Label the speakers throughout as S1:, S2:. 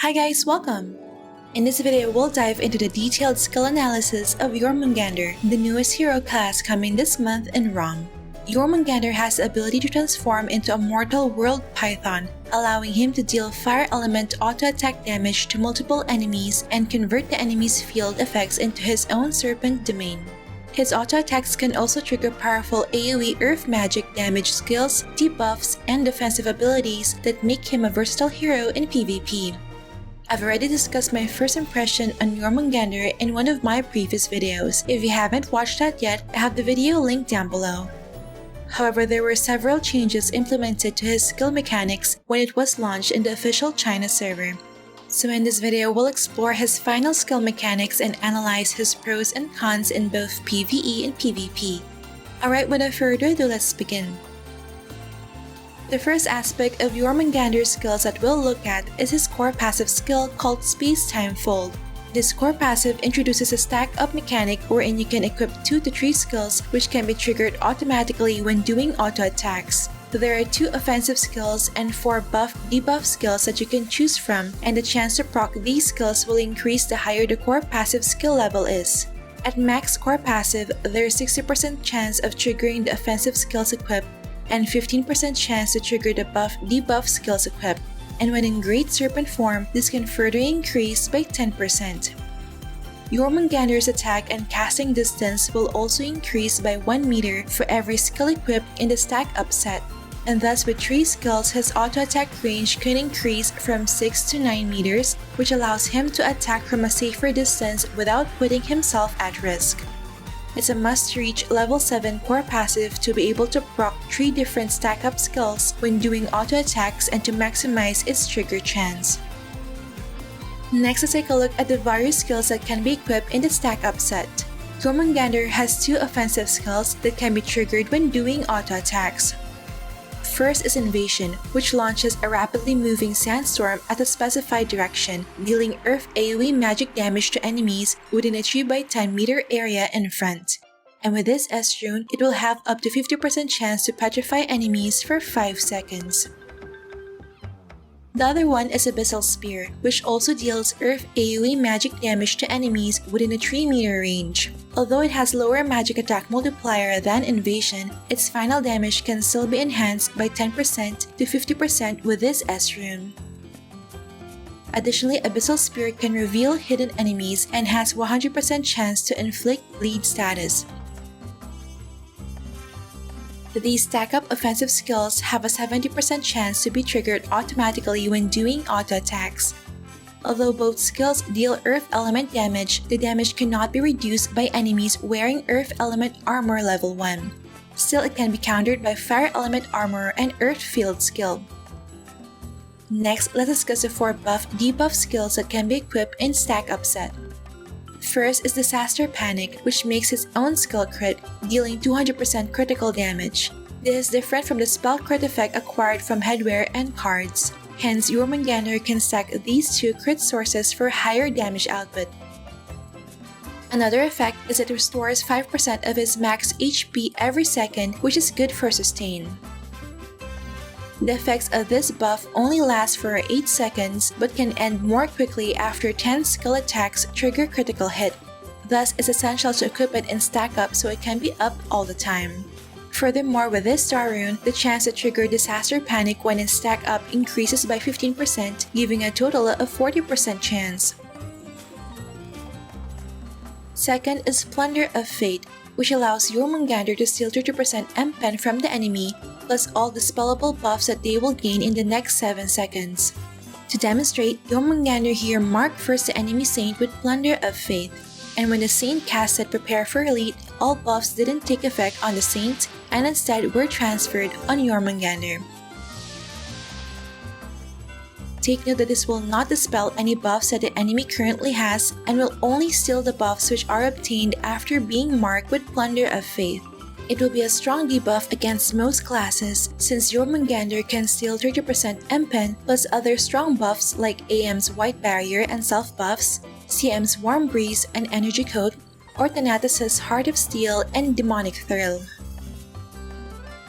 S1: Hi guys, welcome! In this video, we'll dive into the detailed skill analysis of Jormungandr, the newest hero class coming this month in ROM. Jormungandr has the ability to transform into a mortal world python, allowing him to deal fire element auto-attack damage to multiple enemies and convert the enemy's field effects into his own Serpent Domain. His auto-attacks can also trigger powerful AoE earth magic damage skills, debuffs, and defensive abilities that make him a versatile hero in PvP. I've already discussed my first impression on Jörmungandr in one of my previous videos. If you haven't watched that yet, I have the video linked down below. However, there were several changes implemented to his skill mechanics when it was launched in the official China server. So in this video, we'll explore his final skill mechanics and analyze his pros and cons in both PvE and PvP. Alright, without further ado, let's begin. The first aspect of Jormungandr's skills that we'll look at is his core passive skill called Space-Time Fold. This core passive introduces a stack-up mechanic wherein you can equip 2 to 3 skills which can be triggered automatically when doing auto-attacks. There are 2 offensive skills and 4 buff-debuff skills that you can choose from, and the chance to proc these skills will increase the higher the core passive skill level is. At max core passive, there is 60% chance of triggering the offensive skills equipped and 15% chance to trigger the buff-debuff skills equipped, and when in Great Serpent form, this can further increase by 10%. Jormungandr's attack and casting distance will also increase by 1 meter for every skill equipped in the stack-up set, and thus with 3 skills, his auto-attack range can increase from 6 to 9 meters, which allows him to attack from a safer distance without putting himself at risk. It's a must-reach level 7 core passive to be able to proc 3 different stack-up skills when doing auto-attacks and to maximize its trigger chance. Next, let's take a look at the various skills that can be equipped in the stack-up set. Jormungandr has 2 offensive skills that can be triggered when doing auto-attacks. First is Invasion, which launches a rapidly moving sandstorm at a specified direction, dealing earth AoE magic damage to enemies within a 3x10 meter area in front. And with this S-rune, it will have up to 50% chance to petrify enemies for 5 seconds. The other one is Abyssal Spear, which also deals earth AoE magic damage to enemies within a 3 meter range. Although it has lower magic attack multiplier than Invasion, its final damage can still be enhanced by 10% to 50% with this S-rune. Additionally, Abyssal Spear can reveal hidden enemies and has 100% chance to inflict bleed status. These stack-up offensive skills have a 70% chance to be triggered automatically when doing auto-attacks. Although both skills deal earth element damage, the damage cannot be reduced by enemies wearing earth element armor level 1. Still, it can be countered by fire element armor and earth field skill. Next, let's discuss the 4 buff-debuff skills that can be equipped in stack-up set. First is Disaster Panic, which makes its own skill crit, dealing 200% critical damage. This is different from the spell crit effect acquired from headwear and cards. Hence, Jormungandr can stack these 2 crit sources for higher damage output. Another effect is that it restores 5% of his max HP every second, which is good for sustain. The effects of this buff only last for 8 seconds but can end more quickly after 10 skill attacks trigger critical hit. Thus, it's essential to equip it in stack up so it can be up all the time. Furthermore, with this star rune, the chance to trigger Disaster Panic when in stack up increases by 15%, giving a total of 40% chance. Second is Plunder of Fate, which allows Jormungandr to steal 30% MP from the enemy, plus all dispellable buffs that they will gain in the next 7 seconds. To demonstrate, Jormungandr here marked first the enemy saint with Plunder of Fate, and when the saint casted Prepare for Elite, all buffs didn't take effect on the saint and instead were transferred on Jormungandr. Take note that this will not dispel any buffs that the enemy currently has and will only steal the buffs which are obtained after being marked with Plunder of Fate. It will be a strong debuff against most classes since Jormungandr can steal 30% MP plus other strong buffs like AM's White Barrier and self buffs, CM's Warm Breeze and Energy Coat, or Thanatos' Heart of Steel and Demonic Thrill.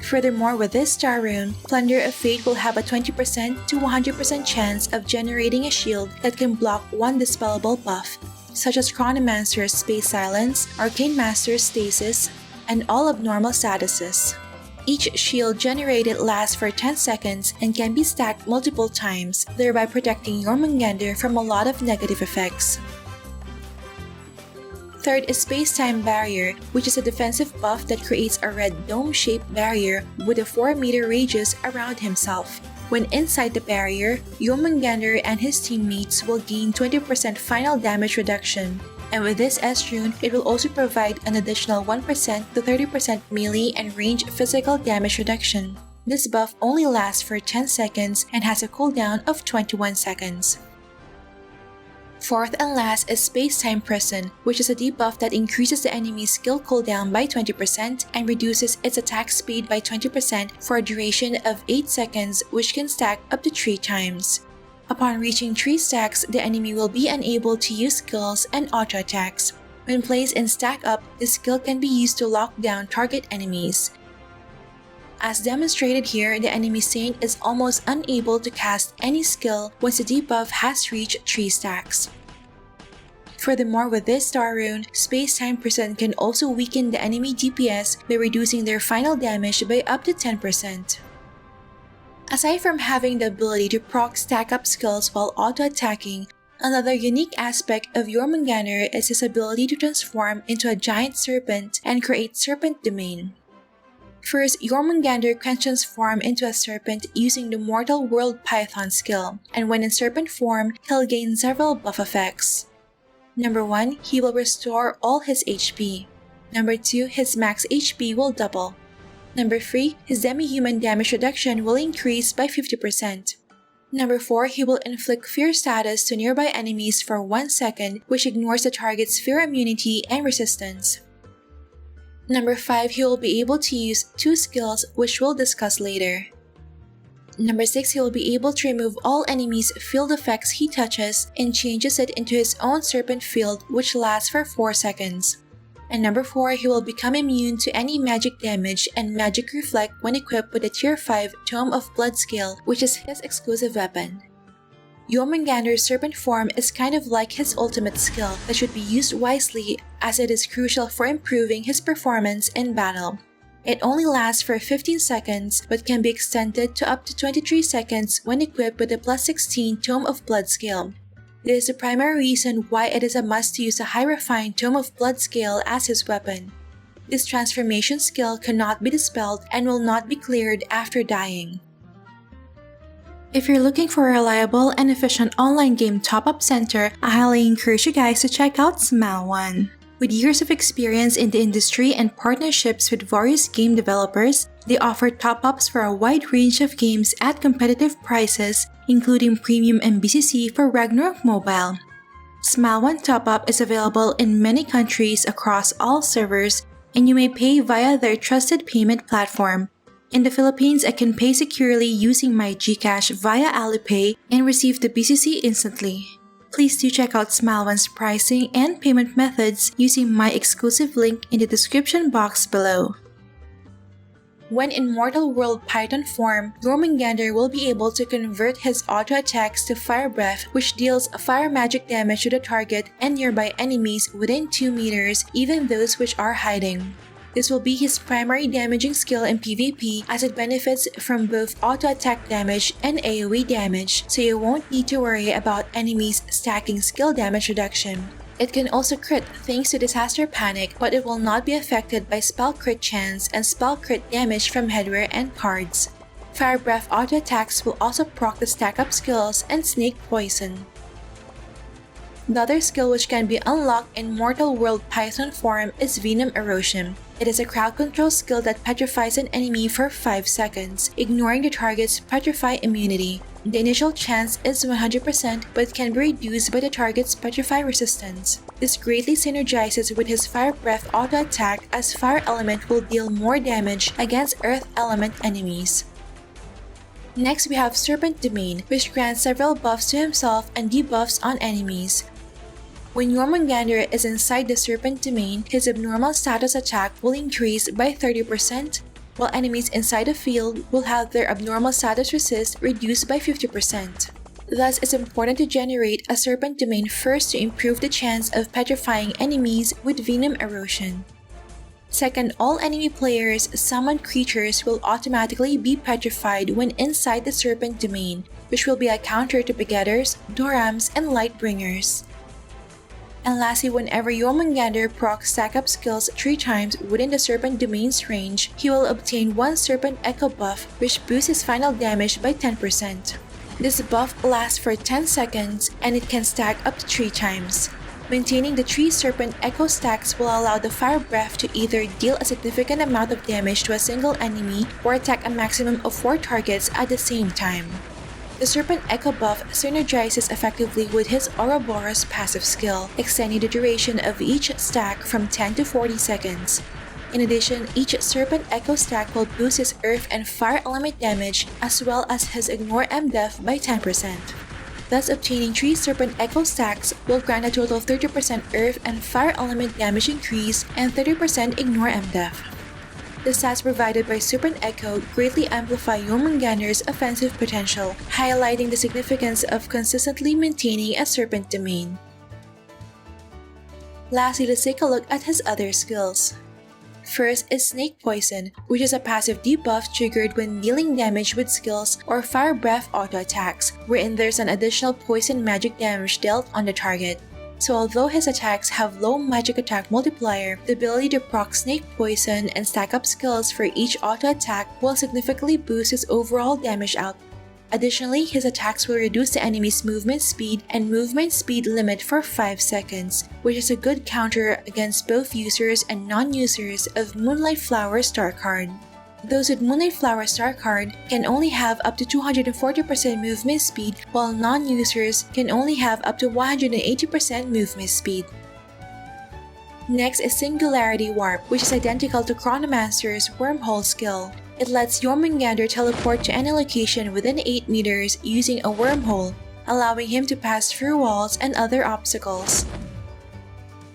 S1: Furthermore, with this star rune, Plunder of Fate will have a 20% to 100% chance of generating a shield that can block one dispellable buff, such as Chronomancer's Space Silence, Arcane Master's Stasis, and all abnormal statuses. Each shield generated lasts for 10 seconds and can be stacked multiple times, thereby protecting Jormungandr from a lot of negative effects. Third is Space-Time Barrier, which is a defensive buff that creates a red dome-shaped barrier with a 4-meter radius around himself. When inside the barrier, Jörmungandr and his teammates will gain 20% final damage reduction. And with this S-rune, it will also provide an additional 1% to 30% melee and range physical damage reduction. This buff only lasts for 10 seconds and has a cooldown of 21 seconds. Fourth and last is Space-Time Prison, which is a debuff that increases the enemy's skill cooldown by 20% and reduces its attack speed by 20% for a duration of 8 seconds, which can stack up to 3 times. Upon reaching 3 stacks, the enemy will be unable to use skills and auto-attacks. When placed in stack up, the skill can be used to lock down target enemies. As demonstrated here, the enemy Saint is almost unable to cast any skill once the debuff has reached 3 stacks. Furthermore, with this star rune, Space-Time Prison can also weaken the enemy DPS by reducing their final damage by up to 10%. Aside from having the ability to proc stack-up skills while auto-attacking, another unique aspect of Jormungandr is his ability to transform into a giant serpent and create Serpent Domain. First, Jormungandr can transform into a serpent using the Mortal World Python skill, and when in serpent form, he'll gain several buff effects. Number 1, he will restore all his HP. Number 2, his max HP will double. Number 3, his demi-human damage reduction will increase by 50%. Number 4, he will inflict fear status to nearby enemies for 1 second, which ignores the target's fear immunity and resistance. Number 5, he will be able to use 2 skills, which we'll discuss later. Number 6, he will be able to remove all enemies' field effects he touches and changes it into his own serpent field, which lasts for 4 seconds. And number 4, he will become immune to any magic damage and magic reflect when equipped with the Tier 5 Tome of Blood skill, which is his exclusive weapon. Jormungandr's serpent form is kind of like his ultimate skill that should be used wisely, as it is crucial for improving his performance in battle. It only lasts for 15 seconds but can be extended to up to 23 seconds when equipped with the +16 Tome of Blood skill. This is the primary reason why it is a must to use a high refined Tome of Blood skill as his weapon. This transformation skill cannot be dispelled and will not be cleared after dying. If you're looking for a reliable and efficient online game top-up center, I highly encourage you guys to check out Smile.One. With years of experience in the industry and partnerships with various game developers, they offer top-ups for a wide range of games at competitive prices, including premium and BCC for Ragnarok Mobile. Smile.One top-up is available in many countries across all servers, and you may pay via their trusted payment platform. In the Philippines, I can pay securely using my GCash via Alipay and receive the BCC instantly. Please do check out Smile.One's pricing and payment methods using my exclusive link in the description box below. When in Mortal World Python form, Jormungandr will be able to convert his auto attacks to Fire Breath, which deals fire magic damage to the target and nearby enemies within 2 meters, even those which are hiding. This will be his primary damaging skill in PvP, as it benefits from both auto-attack damage and AoE damage, so you won't need to worry about enemies stacking skill damage reduction. It can also crit thanks to Disaster Panic, but it will not be affected by spell crit chance and spell crit damage from headwear and cards. Fire Breath auto-attacks will also proc the stack-up skills and Snake Poison. The other skill which can be unlocked in Mortal World Python form is Venom Erosion. It is a crowd control skill that petrifies an enemy for 5 seconds, ignoring the target's petrify immunity. The initial chance is 100%, but can be reduced by the target's petrify resistance. This greatly synergizes with his Fire Breath auto attack, as Fire Element will deal more damage against Earth Element enemies. Next, we have Serpent Domain, which grants several buffs to himself and debuffs on enemies. When Jormungandr is inside the Serpent Domain, his abnormal status attack will increase by 30%, while enemies inside the field will have their abnormal status resist reduced by 50%. Thus, it's important to generate a Serpent Domain first to improve the chance of petrifying enemies with Venom Erosion. Second, all enemy players' summoned creatures will automatically be petrified when inside the Serpent Domain, which will be a counter to Begetters, Dorams, and Lightbringers. And lastly, whenever Jormungandr procs stack up skills 3 times within the Serpent Domain's range, he will obtain 1 Serpent Echo buff, which boosts his final damage by 10%. This buff lasts for 10 seconds and it can stack up to 3 times. Maintaining the 3 Serpent Echo stacks will allow the Fire Breath to either deal a significant amount of damage to a single enemy or attack a maximum of 4 targets at the same time. The Serpent Echo buff synergizes effectively with his Ouroboros passive skill, extending the duration of each stack from 10 to 40 seconds. In addition, each Serpent Echo stack will boost his Earth and Fire element damage as well as his Ignore M def by 10%. Thus, obtaining 3 Serpent Echo stacks will grant a total of 30% Earth and Fire element damage increase and 30% Ignore M def. The stats provided by Serpent Echo greatly amplify Jormungandr's offensive potential, highlighting the significance of consistently maintaining a Serpent Domain. Lastly, let's take a look at his other skills. First is Snake Poison, which is a passive debuff triggered when dealing damage with skills or Fire Breath auto attacks, wherein there's an additional poison magic damage dealt on the target. So although his attacks have low magic attack multiplier, the ability to proc Snake Poison and stack up skills for each auto attack will significantly boost his overall damage output. Additionally, his attacks will reduce the enemy's movement speed and movement speed limit for 5 seconds, which is a good counter against both users and non-users of Moonlight Flower Star card. Those with Moonlight Flower Star card can only have up to 240% movement speed, while non-users can only have up to 180% movement speed. Next is Singularity Warp, which is identical to Chronomancer's Wormhole skill. It lets Jormungandr teleport to any location within 8 meters using a wormhole, allowing him to pass through walls and other obstacles.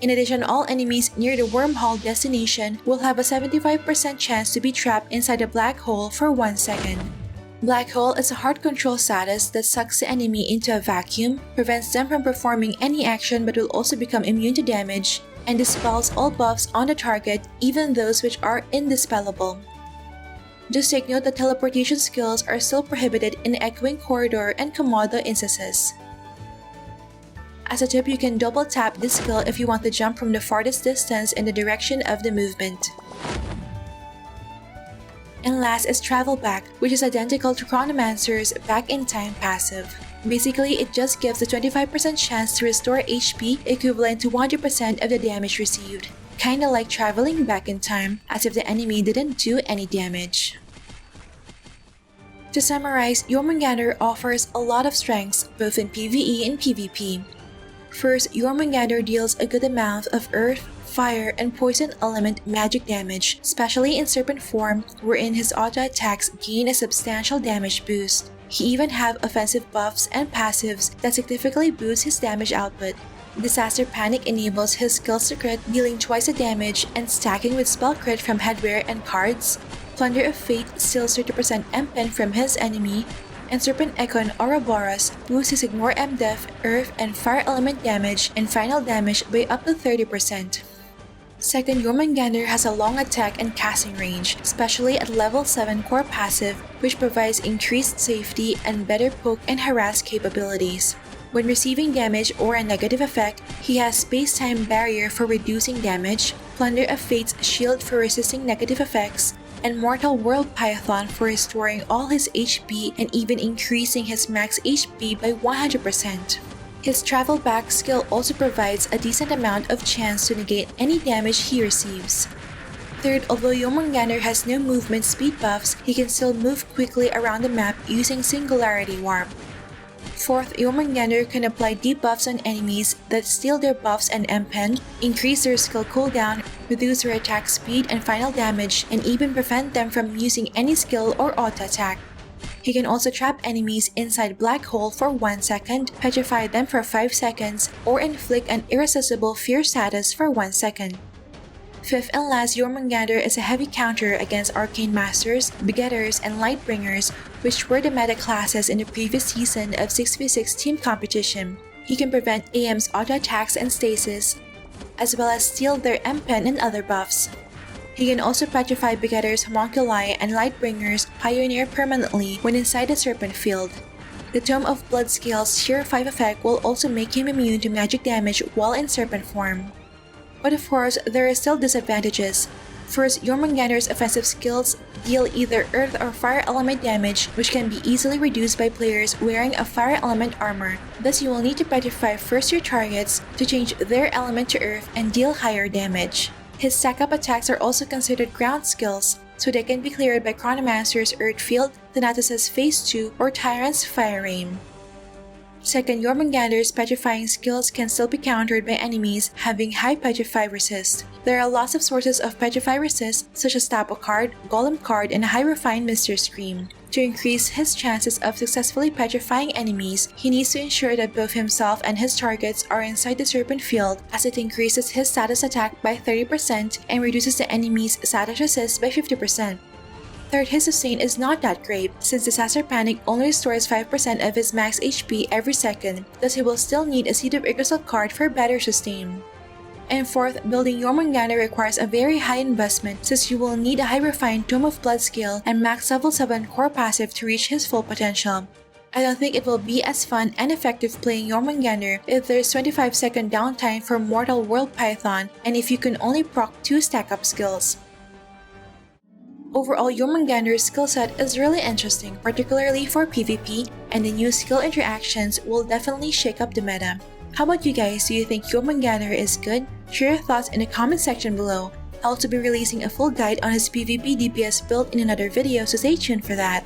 S1: In addition, all enemies near the wormhole destination will have a 75% chance to be trapped inside a black hole for 1 second. Black hole is a heart control status that sucks the enemy into a vacuum, prevents them from performing any action but will also become immune to damage, and dispels all buffs on the target, even those which are indispellable. Just take note that teleportation skills are still prohibited in Echoing Corridor and Komodo instances. As a tip, you can double tap this skill if you want to jump from the farthest distance in the direction of the movement. And last is Travel Back, which is identical to Chronomancer's Back in Time passive. Basically, it just gives a 25% chance to restore HP equivalent to 100% of the damage received. Kinda like traveling back in time, as if the enemy didn't do any damage. To summarize, Jormungandr offers a lot of strengths both in PvE and PvP. First, Jormungandr deals a good amount of Earth, Fire, and Poison element magic damage, especially in Serpent form, wherein his auto attacks gain a substantial damage boost. He even have offensive buffs and passives that significantly boost his damage output. Disaster Panic enables his skills to crit, dealing twice the damage and stacking with spell crit from headwear and cards. Plunder of Fate steals 30% MP from his enemy, and Serpent Echo and Ouroboros boosts his Ignore M def, Earth, and Fire element damage and final damage by up to 30%. Second, Jormungandr has a long attack and casting range, especially at level 7 core passive, which provides increased safety and better poke and harass capabilities. When receiving damage or a negative effect, he has Space-Time Barrier for reducing damage, Plunder of Fate's Shield for resisting negative effects, and Mortal World Python for restoring all his HP and even increasing his max HP by 100%. His Travel Back skill also provides a decent amount of chance to negate any damage he receives. Third, although Jörmungandr has no movement speed buffs, he can still move quickly around the map using Singularity Warp. Fourth, Jörmungandr can apply debuffs on enemies that steal their buffs and MP, increase their skill cooldown, reduce their attack speed and final damage, and even prevent them from using any skill or auto attack. He can also trap enemies inside Black Hole for 1 second, petrify them for 5 seconds, or inflict an irresistible fear status for 1 second. Fifth and last, Jormungandr is a heavy counter against Arcane Masters, Begetters, and Lightbringers, which were the meta classes in the previous season of 6v6 team competition. He can prevent AM's auto-attacks and stasis, as well as steal their M-Pen and other buffs. He can also petrify Begetters, Homunculi, and Lightbringers Pioneer permanently when inside the Serpent field. The Tome of Bloodscale's Sheer 5 effect will also make him immune to magic damage while in Serpent form. But of course, there are still disadvantages. First, Jormungandr's offensive skills deal either earth or fire element damage, which can be easily reduced by players wearing a fire element armor. Thus, you will need to petrify first your targets to change their element to earth and deal higher damage. His stack-up attacks are also considered ground skills, so they can be cleared by Chronomancer's Earth Field, Thanatos' Phase 2, or Tyrant's Fire Rain. Second, Jormungandr's petrifying skills can still be countered by enemies having high petrify resist. There are lots of sources of petrify resist such as Tapo card, Golem card, and a high refined Mr. Scream. To increase his chances of successfully petrifying enemies, he needs to ensure that both himself and his targets are inside the Serpent field, as it increases his status attack by 30% and reduces the enemy's status resist by 50%. Third, his sustain is not that great, since Disaster Panic only restores 5% of his max HP every second, thus he will still need a Seed of Yggdrasil card for better sustain. And fourth, building Jormungandr requires a very high investment, since you will need a high refined Tome of Bloodscale and max level 7 core passive to reach his full potential. I don't think it will be as fun and effective playing Jormungandr if there's 25-second downtime for Mortal World Python and if you can only proc 2 stack-up skills. Overall, Jormungandr's skill set is really interesting, particularly for PvP, and the new skill interactions will definitely shake up the meta. How about you guys? Do you think Jormungandr is good? Share your thoughts in the comment section below. I'll also be releasing a full guide on his PvP DPS build in another video, so stay tuned for that.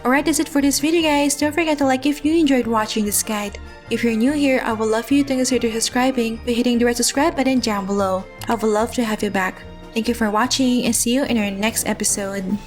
S1: Alright, that's it for this video guys. Don't forget to like if you enjoyed watching this guide. If you're new here, I would love for you to consider subscribing by hitting the red subscribe button down below. I would love to have you back. Thank you for watching and see you in our next episode.